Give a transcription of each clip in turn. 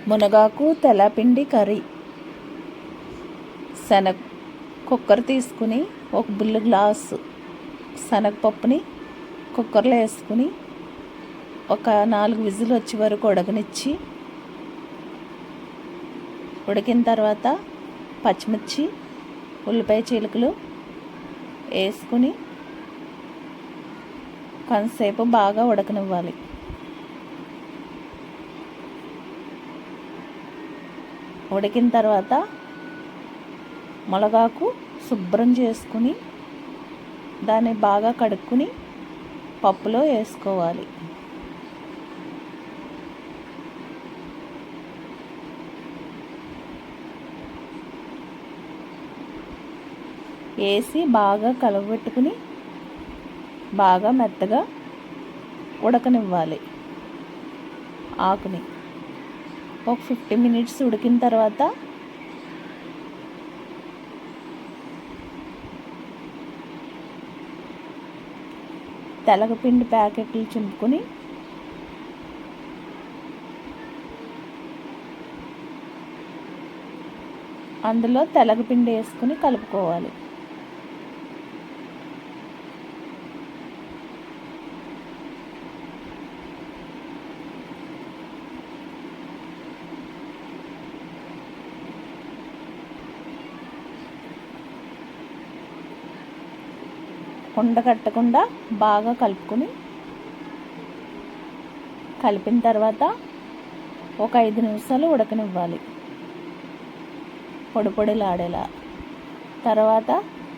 మునగాకు తెల్లపిండి curry. Cooker తీసుకుని ఒక బుల్లి గ్లాసు శనగపప్పుని కుక్కర్లో వేసుకుని ఒక 4 విజిల్ వచ్చే వరకు ఉడకనిచ్చి, ఉడికిన తర్వాత పచ్చిమిర్చి ఉల్లిపాయ చీలికలు వేసుకుని కొంతసేపు బాగా ఉడకనివ్వాలి. ఉడికిన తర్వాత మునగాకు శుభ్రం చేసుకుని దాన్ని బాగా కడుక్కుని పప్పులో వేసుకోవాలి. వేసి బాగా కలబెట్టుకుని బాగా మెత్తగా ఉడకనివ్వాలి. ఆకుని ఒక 50 మినిట్స్ ఉడికిన తర్వాత తెలగపిండి ప్యాకెట్లు చింపుకొని అందులో తెలగపిండి వేసుకుని కలుపుకోవాలి. ఉండకట్టకుండా బాగా కలుపుకొని కలిపిన తర్వాత ఒక 5 నిమిషాలు ఉడకనివ్వాలి పొడి పొడిలాడేలా. తర్వాత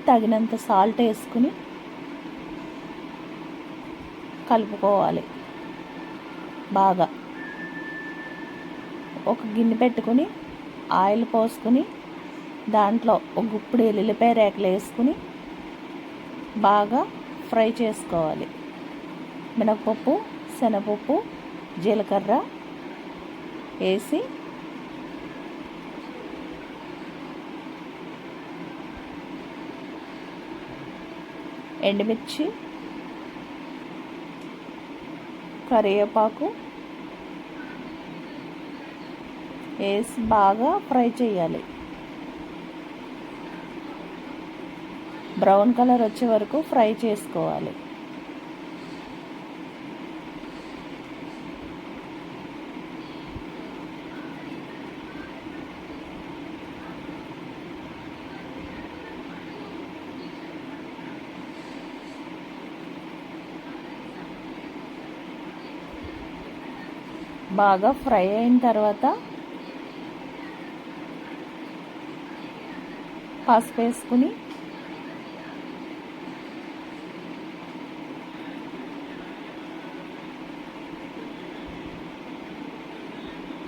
తగినంత సాల్ట్ వేసుకుని కలుపుకోవాలి. బాగా ఒక గిన్నె పెట్టుకుని ఆయిల్ పోసుకుని దాంట్లో ఒక గుప్పుడు ఎల్లిపాయ రేకలు వేసుకుని బాగా ఫ్రై చేసుకోవాలి. మినపప్పు శనగపప్పు జీలకర్ర వేసి ఎండుమిర్చి కరివేపాకు వేసి బాగా ఫ్రై చేయాలి. బ్రౌన్ కలర్ వచ్చే వరకు ఫ్రై చేసుకోవాలి. బాగా ఫ్రై అయిన తర్వాత పసుపు వేసుకుని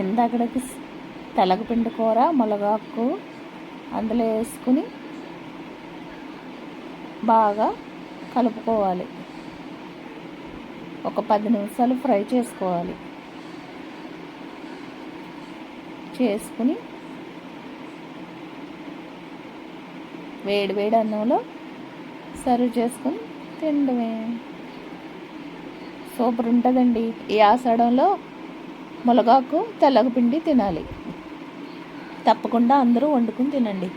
ఇందాకడికి తెలగపిండి కూర మునగాకు అందులో వేసుకుని బాగా కలుపుకోవాలి. ఒక 10 నిమిషాలు ఫ్రై చేసుకోవాలి. చేసుకుని వేడి వేడి అన్నంలో సర్వ్ చేసుకుని తినడమే. సూపర్ ఉంటుందండి. ఈ ఆషాఢంలో మునగాకు తెల్లగపిండి తినాలి. తప్పకుండా అందరూ వండుకుని తినండి.